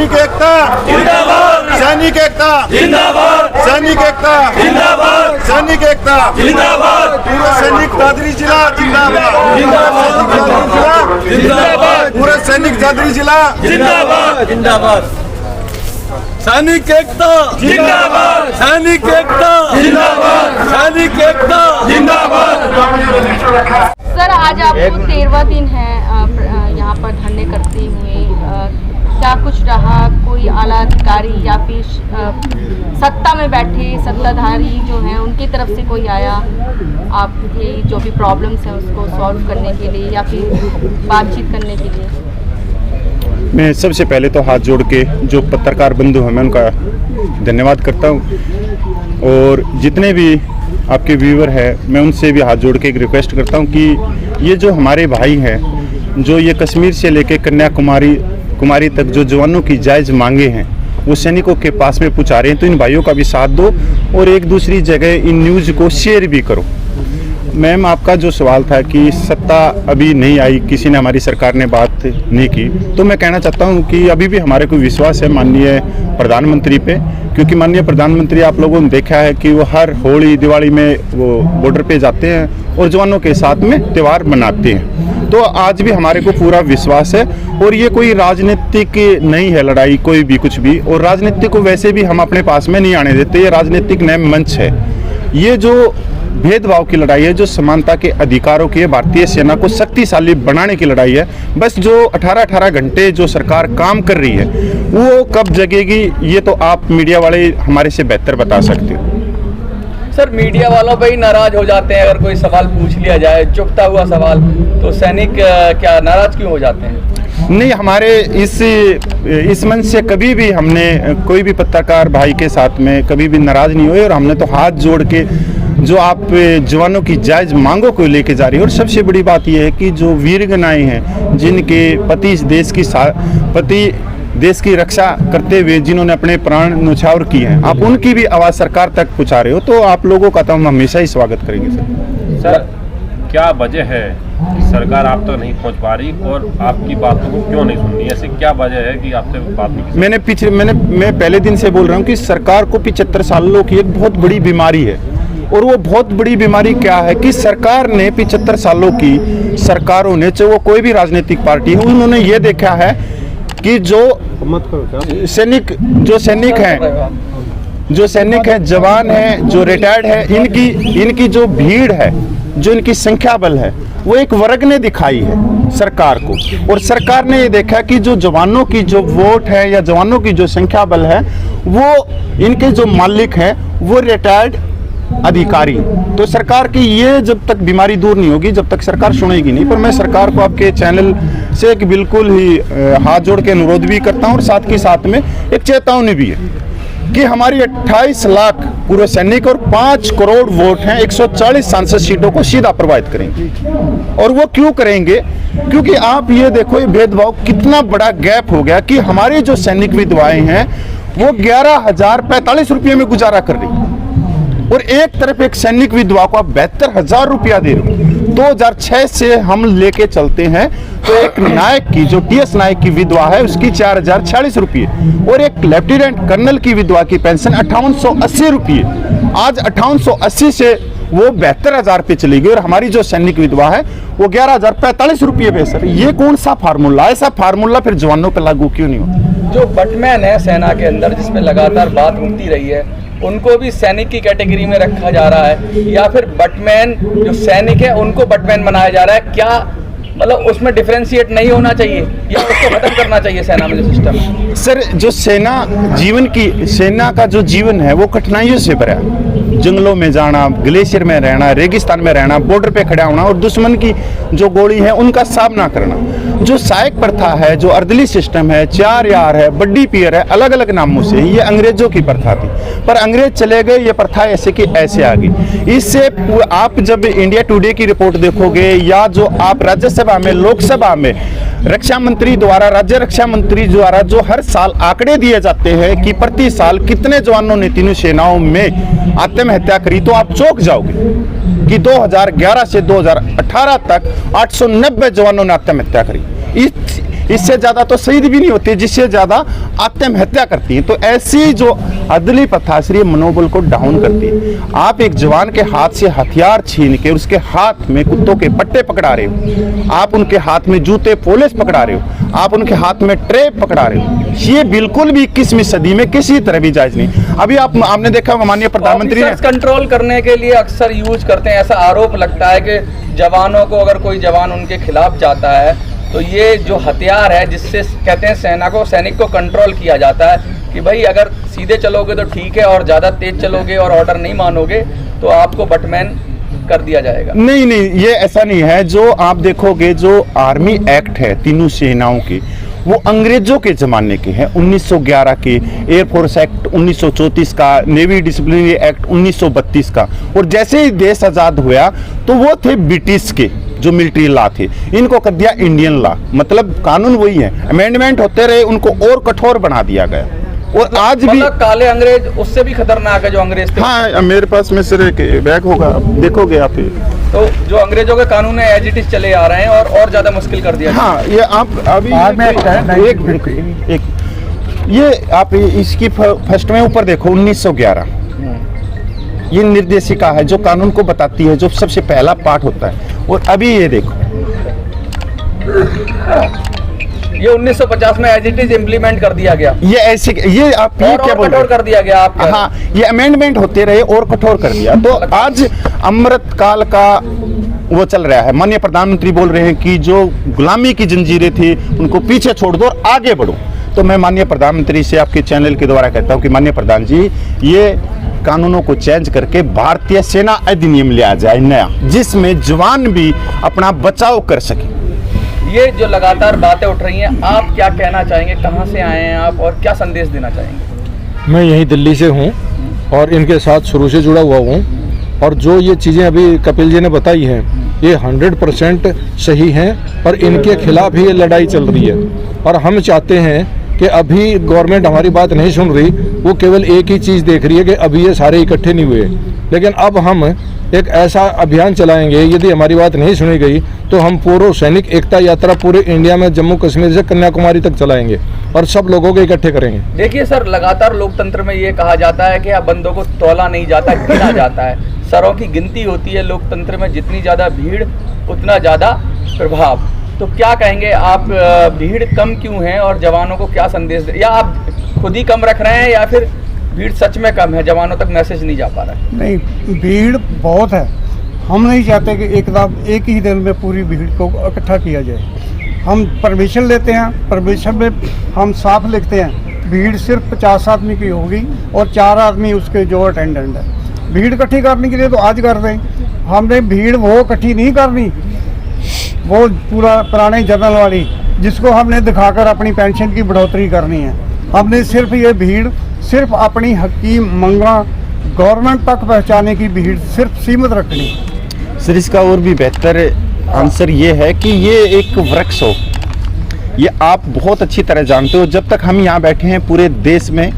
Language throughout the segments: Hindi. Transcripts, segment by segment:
सैनिक एकता जिंदाबाद, सैनिक एकता जिंदाबाद, सैनिक एकता जिंदाबाद, सैनिक एकता जिंदाबाद, पूरे सैनिक दादरी जिला जिंदाबाद, जिंदाबाद, जिंदाबाद, पूरे सैनिक दादरी जिला जिंदाबाद, जिंदाबाद, सैनिक एकता जिंदाबाद, सैनिक एकता जिंदाबाद, सैनिक एकता जिंदाबाद। सर, आज आपको 13वां दिन है यहाँ पर धरने करते हुए, क्या कुछ रहा? कोई आला अधिकारी या फिर सत्ता में बैठे सत्ताधारी जो हैं उनकी तरफ से कोई आया आपके जो भी प्रॉब्लम्स हैं उसको सॉल्व करने के लिए या फिर बातचीत करने के लिए? मैं सबसे पहले तो हाथ जोड़ के जो पत्रकार बंधु हैं मैं उनका धन्यवाद करता हूं, और जितने भी आपके व्यूअर हैं मैं उनसे भी हाथ जोड़ के एक रिक्वेस्ट करता हूं कि ये जो हमारे भाई हैं जो ये कश्मीर से लेके कन्याकुमारी तक जो जवानों की जायज़ मांगे हैं वो सैनिकों के पास में पहुँचा रहे हैं, तो इन भाइयों का भी साथ दो और एक दूसरी जगह इन न्यूज़ को शेयर भी करो। मैम, आपका जो सवाल था कि सत्ता अभी नहीं आई, किसी ने हमारी सरकार ने बात नहीं की, तो मैं कहना चाहता हूं कि अभी भी हमारे को विश्वास है माननीय प्रधानमंत्री पे, क्योंकि माननीय प्रधानमंत्री आप लोगों ने देखा है कि वो हर होली दिवाली में वो बॉर्डर पे जाते हैं और जवानों के साथ में त्यौहार मनाते हैं। तो आज भी हमारे को पूरा विश्वास है, और ये कोई राजनीतिक नहीं है लड़ाई कोई भी कुछ भी, और राजनीति को वैसे भी हम अपने पास में नहीं आने देते। ये राजनीतिक नए मंच है, ये जो भेदभाव की लड़ाई है, जो समानता के अधिकारों की भारतीय सेना को शक्तिशाली बनाने की लड़ाई है। बस जो 18-18 घंटे जो सरकार काम कर रही है वो कब जगेगी ये तो आप मीडिया वाले हमारे से बेहतर बता सकते हो। सर, मीडिया वालों पे ही नाराज हो जाते हैं अगर कोई सवाल पूछ लिया जाए, चुपता हुआ सवाल, तो सैनिक क्या नाराज क्यों हो जाते हैं? नहीं, हमारे इस मंच से कभी भी हमने कोई भी पत्रकार भाई के साथ में कभी भी नाराज नहीं हुए, और हमने तो हाथ जोड़ के जो आप जवानों की जायज़ मांगों को लेके जा रही है। और सबसे बड़ी बात यह है कि जो वीरगनाएं हैं जिनके पति इस देश की रक्षा करते हुए जिन्होंने अपने प्राण न्यौछावर किए हैं, आप उनकी भी आवाज़ सरकार तक पहुंचा रहे हो, तो आप लोगों का तो हम हमेशा ही स्वागत करेंगे। सर, क्या वजह है सरकार आप तक नहीं पहुंच पा रही और आपकी बातों को क्यों नहीं सुन रही? ऐसे क्या वजह है कि आपसे बात नहीं? मैं पहले दिन से बोल रहा हूँ कि सरकार को 75 सालों की एक बहुत बड़ी बीमारी है, और वो बहुत बड़ी बीमारी क्या है कि सरकार ने 75 सालों की सरकारों ने, चाहे वो कोई भी राजनीतिक पार्टी है, उन्होंने ये देखा है कि जो सैनिक हैं, जवान हैं, जो रिटायर्ड है, इनकी जो भीड़ है, जो इनकी संख्या बल है, वो एक वर्ग ने दिखाई है सरकार को, और सरकार ने ये देखा कि जो जवानों की जो वोट है या जवानों की जो संख्या बल है वो इनके जो मालिक हैं वो रिटायर्ड अधिकारी। तो सरकार की ये जब तक बीमारी दूर नहीं होगी जब तक सरकार सुनेगी नहीं। पर मैं सरकार को आपके चैनल से एक बिल्कुल ही हाथ जोड़ के अनुरोध भी करता हूँ, और साथ के साथ में एक चेतावनी भी है कि हमारी 28 लाख पूर्व सैनिक और 5 करोड़ वोट हैं, 140 सांसद सीटों को सीधा प्रभावित करेंगे। और वो क्यों करेंगे? क्योंकि आप ये देखो ये भेदभाव कितना बड़ा गैप हो गया कि हमारे जो सैनिक विधवाएं हैं वो 11,045 रुपये में गुजारा कर रही है, और एक तरफ एक सैनिक विधवा को आप 72,000 रुपया दे रहे हो। 2006 से हम लेके चलते हैं तो एक नायक की जो TS नायक की विधवा है उसकी 4,046 रुपये, और एक लेफ्टिनेंट कर्नल की विधवा की पेंशन 5880 रुपये। आज 5880 से वो 72,000 पे चली गई, और हमारी जो सैनिक विधवा है वो 11,045 रुपये पे। सर, ये कौन सा फार्मूला? ऐसा फार्मूला फिर जवानों पर लागू क्यों नहीं होता? जो बटमैन है सेना के अंदर जिसमें लगातार बात उठती रही है, उनको भी सैनिक की कैटेगरी में रखा जा रहा है, या फिर बटमैन जो सैनिक है उनको बटमैन बनाया जा रहा है? क्या मतलब उसमें डिफरेंशिएट नहीं होना चाहिए या उसको खत्म करना चाहिए सेना में जो सिस्टम? सर, जो सेना का जो जीवन है वो कठिनाइयों से भरा है। जंगलों में जाना, ग्लेशियर में रहना, रेगिस्तान में रहना, बॉर्डर पे खड़ा होना और दुश्मन की जो गोली है उनका सामना करना। जो सहायक प्रथा है, जो अर्दली सिस्टम है, 4 यार है, बड्डी पियर है, अलग अलग नामों से, ये अंग्रेजों की प्रथा थी, पर अंग्रेज चले गए, ये प्रथा ऐसे की ऐसे आ गई। इससे आप जब इंडिया टुडे की रिपोर्ट देखोगे या जो आप राज्यसभा में, लोकसभा में रक्षा मंत्री द्वारा, राज्य रक्षा मंत्री द्वारा जो हर साल आंकड़े दिए जाते हैं कि प्रति साल कितने जवानों ने तीनों सेनाओं में आत्महत्या करी, तो आप चौंक जाओगे कि 2011 से 2018 तक 890 जवानों ने आत्महत्या करी। इससे ज़्यादा तो शहीद भी नहीं होते, जिससे ज़्यादा आत्महत्या करती हैं। तो ऐसी जो अदली पथासरी मनोबल को डाउन करती है। आप एक जवान के हाथ से हथियार छीन के उसके हाथ में कुत्तों के पट्टे पकड़ा रहे हो, आप उनके हाथ में जूते पॉलिश पकड़ा रहे हो, आप उनके हाथ में ट्रेप पकड़ा रहे हो, ये बिल्कुल भी 21वीं सदी में किसी तरह भी जायज नहीं। अभी आपने देखा होगा माननीय प्रधानमंत्री ने कंट्रोल करने के लिए अक्सर यूज करते हैं, ऐसा आरोप लगता है कि जवानों को, अगर कोई जवान उनके खिलाफ जाता है तो ये जो हथियार है जिससे कहते हैं सैनिक को कंट्रोल किया जाता है कि भाई अगर सीधे चलोगे तो ठीक है और ज़्यादा तेज चलोगे और ऑर्डर नहीं मानोगे तो आपको बटमैन कर दिया जाएगा। नहीं, ये ऐसा नहीं है। जो आप देखोगे जो आर्मी एक्ट है तीनों सेनाओं की, वो अंग्रेजों के ज़माने के हैं, 1911 के, एयरफोर्स एक्ट 1934 का, नेवी डिसिप्लिनरी एक्ट 1932 का। और जैसे ही देश आज़ाद हुआ तो वो थे ब्रिटिश के जो मिलिट्री लॉ थे, इनको कर दिया इंडियन लॉ। मतलब कानून वही है, अमेंडमेंट होते रहे, उनको और कठोर बना दिया गया। और आज भी काले अंग्रेज उससे भी खतरनाक है जो अंग्रेज थे। हाँ, मेरे पास में सर एक बैग होगा, देखोगे आप। तो जो अंग्रेजों के कानून है एज इट इज चले आ रहे हैं और ज़्यादा मुश्किल कर दिया। हाँ, ये आप अभी एक ये आप इसकी फर्स्ट में ऊपर देखो 1911, ये निर्देशिका है जो कानून को बताती है, जो सबसे पहला पार्ट होता है। और अभी ये देखो, ये 1950 में एज इट इज इम्प्लीमेंट कर दिया गया। ये ऐसे, ये आप ये क्या बोल रहे कठोर कर दिया गया आप। हाँ, ये अमेंडमेंट होते रहे और कठोर कर दिया। तो आज अमृत काल का वो चल रहा है। माननीय प्रधानमंत्री बोल रहे हैं कि जो गुलामी की जंजीरें थी उनको पीछे छोड़ दो और आगे बढ़ो। तो मैं माननीय प्रधानमंत्री से आपके चैनल के द्वारा कहता हूँ कि माननीय प्रधान जी, ये कानूनों को चेंज करके भारतीय सेना अधिनियम लिया जाए नया, जिसमें जवान भी अपना बचाव कर सके। ये जो लगातार बातें उठ रही हैं, आप क्या कहना चाहेंगे? कहाँ से आए हैं आप और क्या संदेश देना चाहेंगे? मैं यहीं दिल्ली से हूँ और इनके साथ शुरू से जुड़ा हुआ हूँ। और जो ये चीज़ें अभी कपिल जी ने बताई हैं, ये 100% सही हैं और इनके खिलाफ ही ये लड़ाई चल रही है। और हम चाहते हैं कि अभी गवर्नमेंट हमारी बात नहीं सुन रही, वो केवल एक ही चीज़ देख रही है कि अभी ये सारे इकट्ठे नहीं हुए। लेकिन अब हम एक ऐसा अभियान चलाएंगे, यदि हमारी बात नहीं सुनी गई तो हम पूर्व सैनिक एकता यात्रा पूरे इंडिया में जम्मू कश्मीर से कन्याकुमारी तक चलाएंगे और सब लोगों को इकट्ठे करेंगे। देखिए सर, लगातार लोकतंत्र में ये कहा जाता है कि अब बंदों को तौला नहीं जाता, गिना जाता है, सरों की गिनती होती है। लोकतंत्र में जितनी ज़्यादा भीड़ उतना ज़्यादा प्रभाव। तो क्या कहेंगे आप, भीड़ कम क्यों है और जवानों को क्या संदेश दे, या आप खुद ही कम रख रहे हैं या फिर भीड़ सच में कम है, जवानों तक मैसेज नहीं जा पा रहा है? नहीं, भीड़ बहुत है। हम नहीं चाहते कि एकदम एक ही दिन में पूरी भीड़ को इकट्ठा किया जाए। हम परमिशन लेते हैं, परमिशन में हम साफ लिखते हैं भीड़ सिर्फ 50 आदमी की होगी और 4 आदमी उसके जो अटेंडेंट है। भीड़ इकट्ठी करने के लिए तो आज कर दें, हमने भीड़ वो इकट्ठी नहीं करनी, वो पूरा पुराने जर्नल वाली जिसको हमने दिखाकर अपनी पेंशन की बढ़ोतरी करनी है। हमने सिर्फ ये भीड़ सिर्फ अपनी हकीम मंगा गवर्नमेंट तक पहुंचाने की भीड़ सिर्फ सीमित रखनी। सर, इसका और भी बेहतर आंसर ये है कि ये एक वृक्ष हो, ये आप बहुत अच्छी तरह जानते हो। जब तक हम यहाँ बैठे हैं पूरे देश में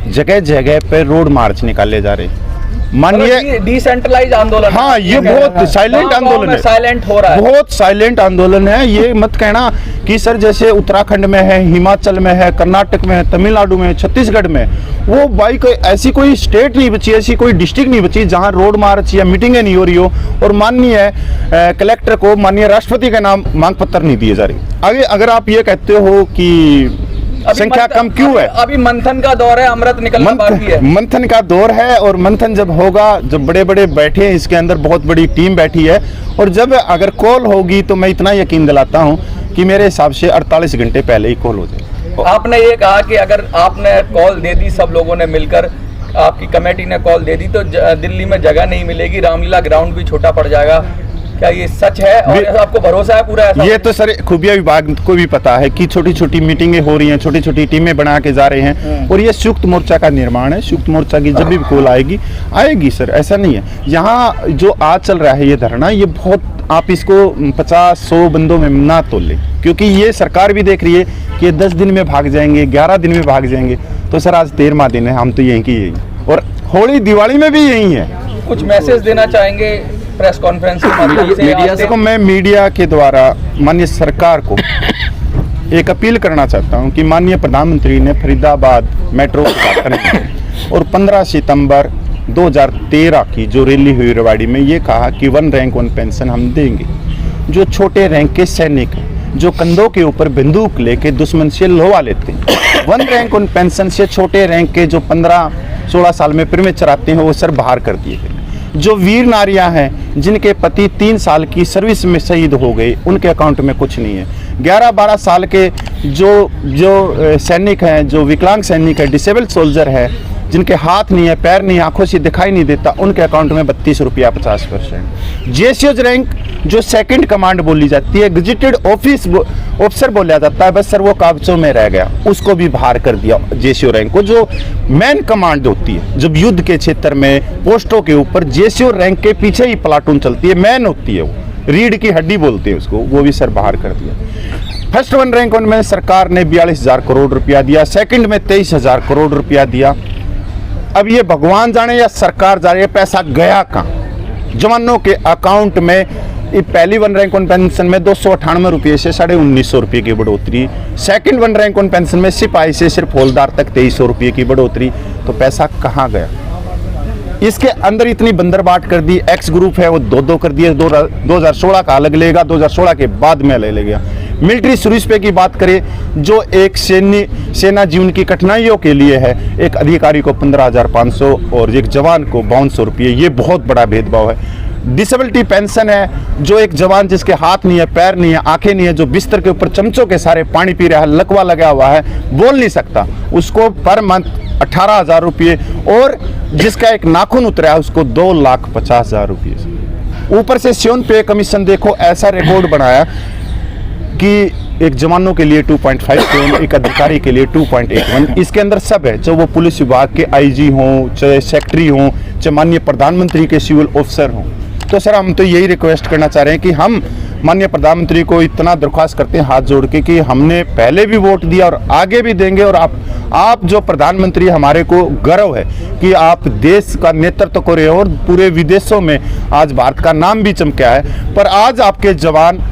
जगह जगह पे रोड मार्च निकाले जा रहे हैं। मानिए डिसेंट्रलाइज आंदोलन। हाँ, ये बहुत साइलेंट आंदोलन है, साइलेंट हो रहा है, बहुत साइलेंट आंदोलन है। ये मत कहना कि सर जैसे उत्तराखंड में है, हिमाचल में है, कर्नाटक में है, तमिलनाडु में, छत्तीसगढ़ में, वो भाई कोई ऐसी कोई स्टेट नहीं बची, ऐसी कोई डिस्ट्रिक्ट नहीं बची जहां रोड मार्च या मीटिंगें नहीं हो रही हो और माननीय कलेक्टर को माननीय राष्ट्रपति का नाम मांग पत्र नहीं दिए जा रही। आगे अगर आप ये कहते हो कि संख्या कम क्यों है, अभी मंथन का दौर है, अमृत निकलना बाकी है। मंथन का दौर है और मंथन जब होगा, जब बड़े बड़े बैठे हैं, इसके अंदर बहुत बड़ी टीम बैठी है, और जब अगर कॉल होगी तो मैं इतना यकीन दिलाता हूं कि मेरे हिसाब से 48 घंटे पहले ही कॉल हो जाए। आपने ये कहा कि अगर आपने कॉल दे दी, सब लोगों ने मिलकर, आपकी कमेटी ने कॉल दे दी, तो दिल्ली में जगह नहीं मिलेगी, रामलीला ग्राउंड भी छोटा पड़ जाएगा। क्या ये सच है और आपको भरोसा है पूरा? ऐसा ये तो सर खुफिया विभाग को भी पता है कि छोटी छोटी मीटिंगें हो रही हैं, छोटी छोटी टीमें बना के जा रहे हैं, और ये संयुक्त मोर्चा का निर्माण है। संयुक्त मोर्चा की जब भी कॉल आएगी सर, ऐसा नहीं है। यहाँ जो आज चल रहा है ये धरना, ये बहुत, आप इसको 50-100 बंदों में ना तोल लें, क्योंकि ये सरकार भी देख रही है कि ये 10 दिन में भाग जाएंगे, 11 दिन में भाग जाएंगे। तो सर आज 13वां दिन है, हम तो यहीं की यही, और होली दिवाली में भी यही है। कुछ मैसेज देना चाहेंगे प्रेस कॉन्फ्रेंस के माध्यम से मीडिया को? मैं मीडिया के द्वारा माननीय सरकार को एक अपील करना चाहता हूं कि माननीय प्रधानमंत्री ने फरीदाबाद मेट्रो उद्घाटन किया और 15 सितंबर 2013 की जो रैली हुई रेवाड़ी में ये कहा कि 1 रैंक 1 पेंशन हम देंगे। जो छोटे रैंक के सैनिक हैं, जो कंधों के ऊपर बंदूक लेके दुश्मन से लोहा लेते हैं, 1 रैंक 1 पेंशन से छोटे रैंक के जो 15-16 साल में प्रीमेचर आते हैं वो सर बाहर कर दिए गए। जो वीर नारियां हैं जिनके पति 3 साल की सर्विस में शहीद हो गए, उनके अकाउंट में कुछ नहीं है। 11-12 साल के जो सैनिक हैं, जो विकलांग सैनिक है, डिसेबल्ड सोल्जर है, जिनके हाथ नहीं है, पैर नहीं है, आंखों से दिखाई नहीं देता, उनके अकाउंट में 32 रुपया 50%। जेसीओज रैंक जो सेकंड कमांड बोली जाती है, गजेटेड ऑफिसर बोला जाता है, बस सर वो कागजों में रह गया, उसको भी बाहर कर दिया जेसीओ रैंक को। जो मैन कमांड होती है, जब युद्ध के क्षेत्र में पोस्टों के ऊपर जेसीओ रैंक के पीछे ही प्लाटून चलती है, मैन होती है, वो रीढ़ की हड्डी बोलते हैं उसको, वो भी सर बाहर कर दिया। फर्स्ट 1 रैंक 1 में सरकार ने 42,000 करोड़ रुपया दिया, सेकंड में 23,000 करोड़ रुपया दिया। अब ये भगवान जाने या सरकार जाने, ये पैसा गया कहाँ? जवानों के अकाउंट में ये पहली 1 रैंक 1 पेंशन में 298 रुपये से 1950 रुपये की बढ़ोतरी, सेकंड 1 रैंक 1 पेंशन में सिपाही से सिर्फ हौलदार तक 2300 रुपये की बढ़ोतरी। तो पैसा कहाँ गया? इसके अंदर इतनी बंदरबाट कर दी, एक्स ग्रुप है वो 2-2 कर दिए, 2016 का अलग लेगा, 2016 के बाद में अलग लेगा। मिलिट्री सर्विस पे की बात करें, जो एक सेना जीवन की कठिनाइयों के लिए है, एक अधिकारी को 15,500 और एक जवान को 5200 रुपये, ये बहुत बड़ा भेदभाव है। डिसेबिलिटी पेंशन है, जो एक जवान जिसके हाथ नहीं है, पैर नहीं है, आंखें नहीं है, जो बिस्तर के ऊपर चमचों के सारे पानी पी रहा है, लकवा लगा हुआ है, बोल नहीं सकता, उसको पर मंथ 18,000 रुपये, और जिसका एक नाखून उतरा है उसको 2,50,000 रुपये। ऊपर से स्योन पे कमीशन देखो, ऐसा रिकॉर्ड बनाया कि एक जवानों के लिए 2.5, एक अधिकारी के लिए 2.81। इसके अंदर सब है, चाहे वो पुलिस विभाग के आईजी हों, चाहे सेक्रेटरी हों, चाहे माननीय प्रधानमंत्री के सिविल ऑफिसर हों। तो सर हम तो यही रिक्वेस्ट करना चाह रहे हैं कि हम माननीय प्रधानमंत्री को इतना दरख्वास्त करते हैं हाथ जोड़ के कि हमने पहले भी वोट दिया और आगे भी देंगे, और आप जो प्रधानमंत्री, हमारे को गर्व है कि आप देश का नेतृत्व कर रहे हो और पूरे विदेशों में आज भारत का नाम भी चमका है। पर आज आपके जवान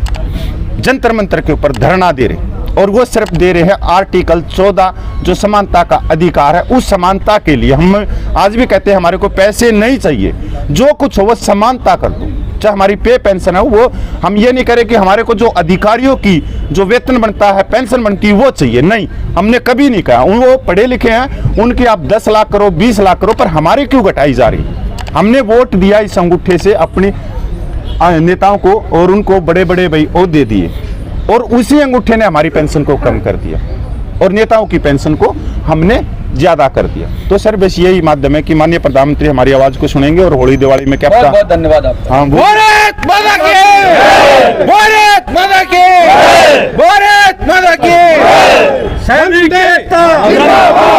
जंतर मंतर के ऊपर धरना दे रहे, और वो सिर्फ दे रहे हैं आर्टिकल 14 जो समानता का अधिकार है, उस समानता के लिए। हम आज भी कहते हैं हमारे को पैसे नहीं चाहिए, जो कुछ हो वो समानता कर दो, चाहे हमारी पे पेंशन है वो, हम ये नहीं करें कि हमारे को जो अधिकारियों की जो वेतन बनता है, पेंशन बनती है, वो चाहिए, नहीं, हमने कभी नहीं कहा। वो पढ़े लिखे हैं, उनकी आप 10 लाख करो, 20 लाख करो, पर हमारे क्यों घटाई जा रही? हमने वोट दिया इस अंगूठे से अपने नेताओं को, और उनको बड़े बड़े भाई ओहदे दिए, और उसी अंगूठे ने हमारी पेंशन को कम कर दिया और नेताओं की पेंशन को हमने ज्यादा कर दिया। तो सर बस यही माध्यम है कि माननीय प्रधानमंत्री हमारी आवाज को सुनेंगे, और होली दिवाली में क्या बहुत बहुत धन्यवाद आपका। हाँ, भारत माता की, भारत माता की, भारत माता की, सैनिक एकता जिंदाबाद।